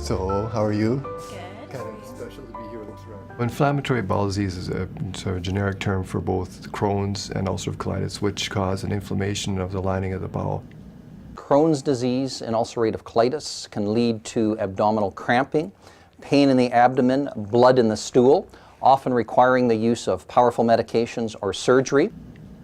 So, how are you? Good. Kind of special to be here looks around. Inflammatory bowel disease is a sort of generic term for both Crohn's and ulcerative colitis, which cause an inflammation of the lining of the bowel. Crohn's disease and ulcerative colitis can lead to abdominal cramping, pain in the abdomen, blood in the stool, often requiring the use of powerful medications or surgery.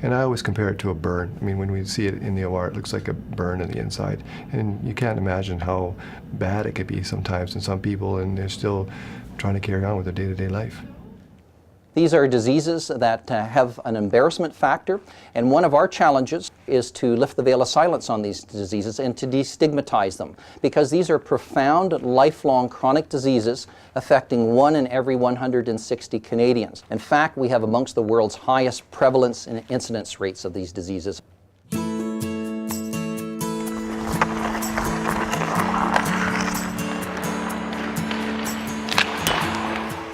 And I always compare it to a burn. I mean, when we see it in the OR, it looks like a burn on the inside. And you can't imagine how bad it could be sometimes in some people, and they're still trying to carry on with their day-to-day life. These are diseases that have an embarrassment factor, and one of our challenges is to lift the veil of silence on these diseases and to destigmatize them, because these are profound, lifelong chronic diseases affecting 1 in every 160 Canadians. In fact, we have amongst the world's highest prevalence and incidence rates of these diseases.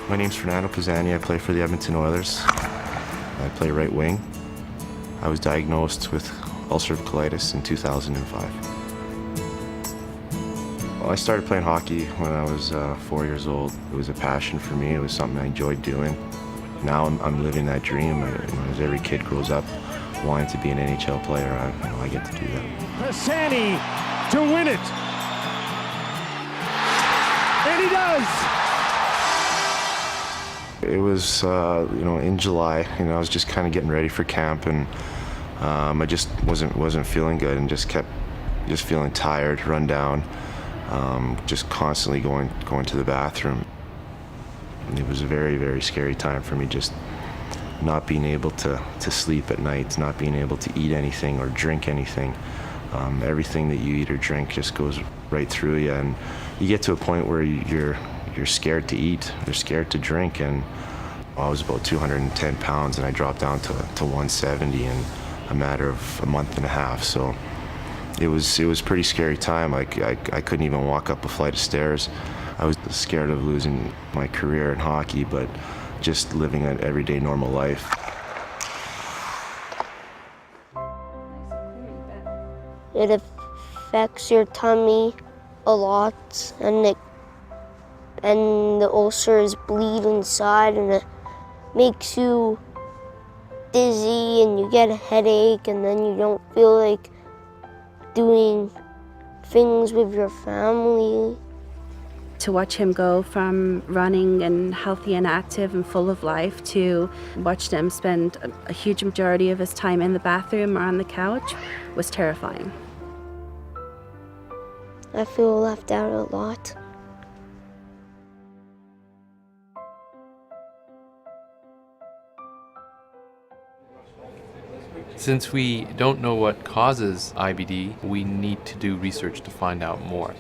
My name's Fernando Pisani. I play for the Edmonton Oilers. I play right wing. I was diagnosed with ulcerative colitis in 2005. Well, I started playing hockey when I was 4 years old. It was a passion for me. It was something I enjoyed doing. Now I'm living that dream. As every kid grows up wanting to be an NHL player, I get to do that. Pisani to win it. And he does. It was, in July. I was just kind of getting ready for camp, and I just wasn't feeling good, and just kept feeling tired, run down, just constantly going to the bathroom. And it was a very, very scary time for me, just not being able to sleep at night, not being able to eat anything or drink anything. Everything that you eat or drink just goes right through you, and you get to a point where you're scared to eat, you're scared to drink, and I was about 210 pounds, and I dropped down to 170 in a matter of a month and a half. So it was a pretty scary time. I couldn't even walk up a flight of stairs. I was scared of losing my career in hockey, but just living an everyday normal life. It affects your tummy a lot, and the ulcers bleed inside, and it makes you dizzy, and you get a headache, and then you don't feel like doing things with your family. To watch him go from running and healthy and active and full of life to watch him spend a huge majority of his time in the bathroom or on the couch was terrifying. I feel left out a lot. Since we don't know what causes IBD, we need to do research to find out more.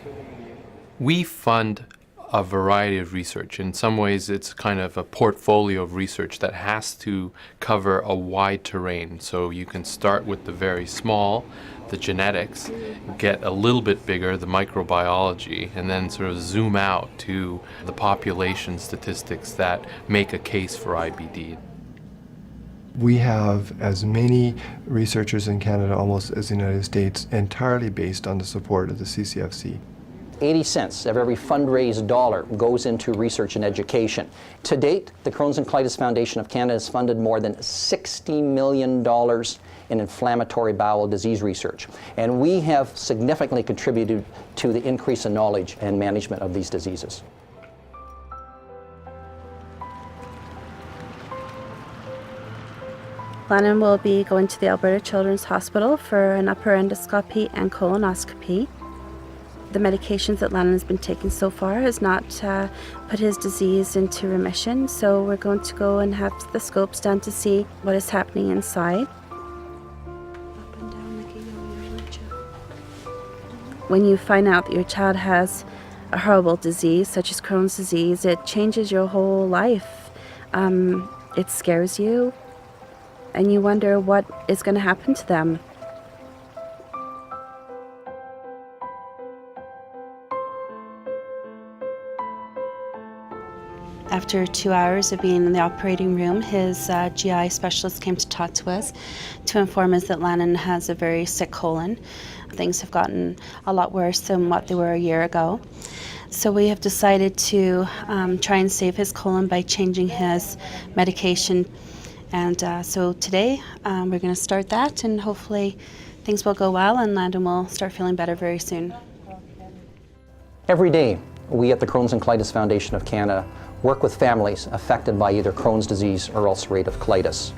We fund a variety of research. In some ways, it's kind of a portfolio of research that has to cover a wide terrain. So you can start with the very small, the genetics, get a little bit bigger, the microbiology, and then sort of zoom out to the population statistics that make a case for IBD. We have as many researchers in Canada almost as the United States, entirely based on the support of the CCFC. 80 cents of every fundraised dollar goes into research and education. To date, the Crohn's and Colitis Foundation of Canada has funded more than $60 million in inflammatory bowel disease research. And we have significantly contributed to the increase in knowledge and management of these diseases. Lannon will be going to the Alberta Children's Hospital for an upper endoscopy and colonoscopy. The medications that Lannon has been taking so far has not put his disease into remission, so we're going to go and have the scopes done to see what is happening inside. Up and down like a yo-yo. When you find out that your child has a horrible disease, such as Crohn's disease, it changes your whole life. It scares you, and you wonder what is going to happen to them. After 2 hours of being in the operating room, his GI specialist came to talk to us to inform us that Lannon has a very sick colon. Things have gotten a lot worse than what they were a year ago. So we have decided to try and save his colon by changing his medication. And so today we're going to start that, and hopefully things will go well and Landon will start feeling better very soon. Every day, we at the Crohn's and Colitis Foundation of Canada work with families affected by either Crohn's disease or ulcerative colitis.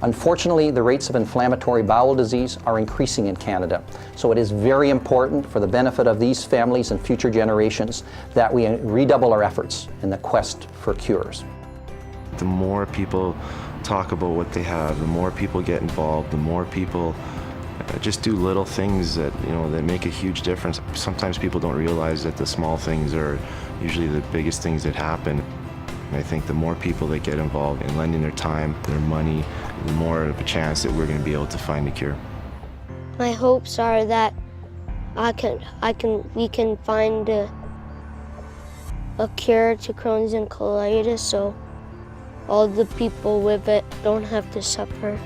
Unfortunately, the rates of inflammatory bowel disease are increasing in Canada, so it is very important for the benefit of these families and future generations that we redouble our efforts in the quest for cures. The more people talk about what they have, the more people get involved, the more people just do little things that, that make a huge difference. Sometimes people don't realize that the small things are usually the biggest things that happen. And I think the more people that get involved in lending their time, their money, the more of a chance that we're going to be able to find a cure. My hopes are that we can find a cure to Crohn's and colitis, so all the people with it don't have to suffer.